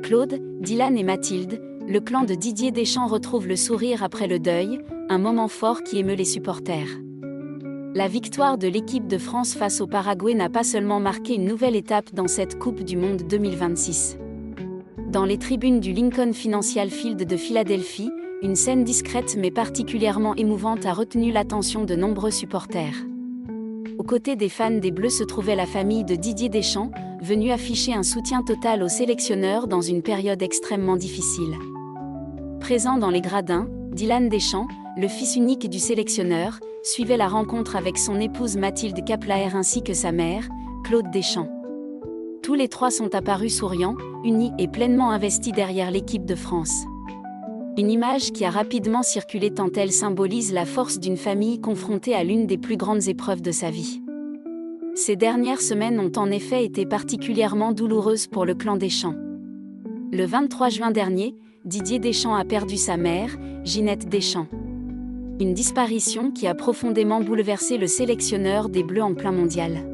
Claude, Dylan et Mathilde, le clan de Didier Deschamps retrouve le sourire après le deuil, un moment fort qui émeut les supporters. La victoire de l'équipe de France face au Paraguay n'a pas seulement marqué une nouvelle étape dans cette Coupe du Monde 2026. Dans les tribunes du Lincoln Financial Field de Philadelphie, une scène discrète mais particulièrement émouvante a retenu l'attention de nombreux supporters. Aux côtés des fans des Bleus se trouvait la famille de Didier Deschamps, venue afficher un soutien total au sélectionneur dans une période extrêmement difficile. Présent dans les gradins, Dylan Deschamps, le fils unique du sélectionneur, suivait la rencontre avec son épouse Mathilde Caplaer ainsi que sa mère, Claude Deschamps. Tous les trois sont apparus souriants, unis et pleinement investis derrière l'équipe de France. Une image qui a rapidement circulé tant elle symbolise la force d'une famille confrontée à l'une des plus grandes épreuves de sa vie. Ces dernières semaines ont en effet été particulièrement douloureuses pour le clan Deschamps. Le 23 juin dernier, Didier Deschamps a perdu sa mère, Ginette Deschamps. Une disparition qui a profondément bouleversé le sélectionneur des Bleus en plein mondial.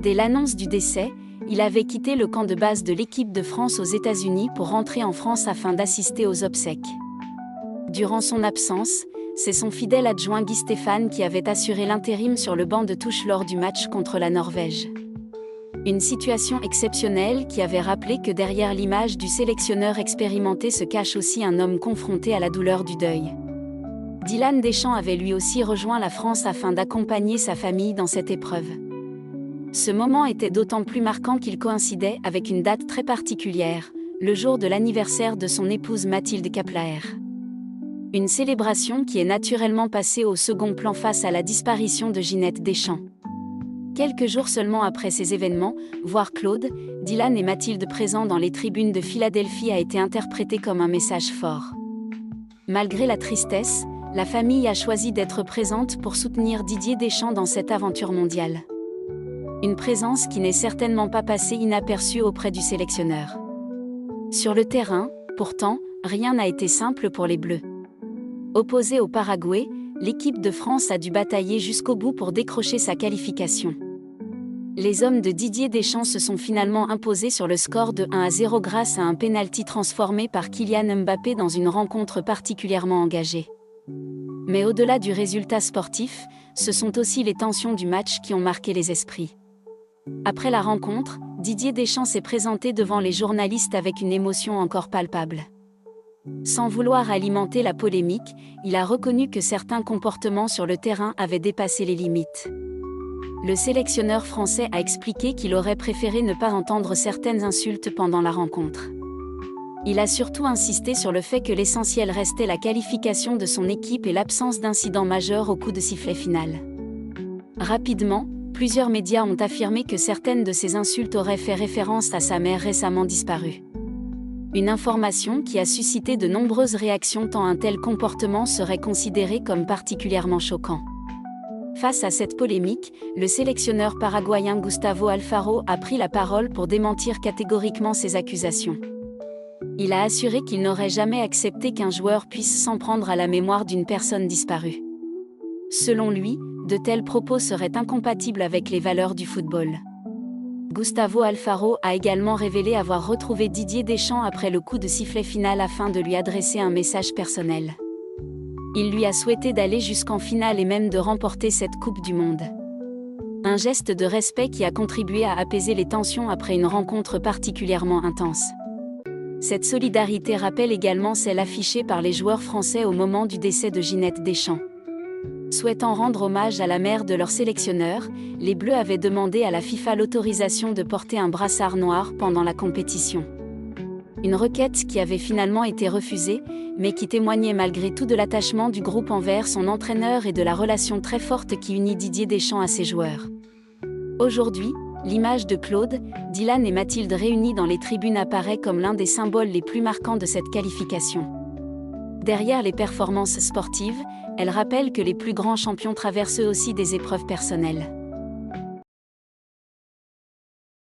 Dès l'annonce du décès, il avait quitté le camp de base de l'équipe de France aux États-Unis pour rentrer en France afin d'assister aux obsèques. Durant son absence, c'est son fidèle adjoint Guy Stéphane qui avait assuré l'intérim sur le banc de touche lors du match contre la Norvège. Une situation exceptionnelle qui avait rappelé que derrière l'image du sélectionneur expérimenté se cache aussi un homme confronté à la douleur du deuil. Dylan Deschamps avait lui aussi rejoint la France afin d'accompagner sa famille dans cette épreuve. Ce moment était d'autant plus marquant qu'il coïncidait avec une date très particulière, le jour de l'anniversaire de son épouse Mathilde Caplaer. Une célébration qui est naturellement passée au second plan face à la disparition de Ginette Deschamps. Quelques jours seulement après ces événements, voir Claude, Dylan et Mathilde présents dans les tribunes de Philadelphie a été interprété comme un message fort. Malgré la tristesse, la famille a choisi d'être présente pour soutenir Didier Deschamps dans cette aventure mondiale. Une présence qui n'est certainement pas passée inaperçue auprès du sélectionneur. Sur le terrain, pourtant, rien n'a été simple pour les Bleus. Opposée au Paraguay, l'équipe de France a dû batailler jusqu'au bout pour décrocher sa qualification. Les hommes de Didier Deschamps se sont finalement imposés sur le score de 1-0 grâce à un pénalty transformé par Kylian Mbappé dans une rencontre particulièrement engagée. Mais au-delà du résultat sportif, ce sont aussi les tensions du match qui ont marqué les esprits. Après la rencontre, Didier Deschamps s'est présenté devant les journalistes avec une émotion encore palpable. Sans vouloir alimenter la polémique, il a reconnu que certains comportements sur le terrain avaient dépassé les limites. Le sélectionneur français a expliqué qu'il aurait préféré ne pas entendre certaines insultes pendant la rencontre. Il a surtout insisté sur le fait que l'essentiel restait la qualification de son équipe et l'absence d'incident majeur au coup de sifflet final. Rapidement, plusieurs médias ont affirmé que certaines de ces insultes auraient fait référence à sa mère récemment disparue. Une information qui a suscité de nombreuses réactions tant un tel comportement serait considéré comme particulièrement choquant. Face à cette polémique, le sélectionneur paraguayen Gustavo Alfaro a pris la parole pour démentir catégoriquement ces accusations. Il a assuré qu'il n'aurait jamais accepté qu'un joueur puisse s'en prendre à la mémoire d'une personne disparue. Selon lui, de tels propos seraient incompatibles avec les valeurs du football. Gustavo Alfaro a également révélé avoir retrouvé Didier Deschamps après le coup de sifflet final afin de lui adresser un message personnel. Il lui a souhaité d'aller jusqu'en finale et même de remporter cette Coupe du Monde. Un geste de respect qui a contribué à apaiser les tensions après une rencontre particulièrement intense. Cette solidarité rappelle également celle affichée par les joueurs français au moment du décès de Ginette Deschamps. Souhaitant rendre hommage à la mère de leur sélectionneur, les Bleus avaient demandé à la FIFA l'autorisation de porter un brassard noir pendant la compétition. Une requête qui avait finalement été refusée, mais qui témoignait malgré tout de l'attachement du groupe envers son entraîneur et de la relation très forte qui unit Didier Deschamps à ses joueurs. Aujourd'hui, l'image de Claude, Dylan et Mathilde réunis dans les tribunes apparaît comme l'un des symboles les plus marquants de cette qualification. Derrière les performances sportives, elle rappelle que les plus grands champions traversent eux aussi des épreuves personnelles.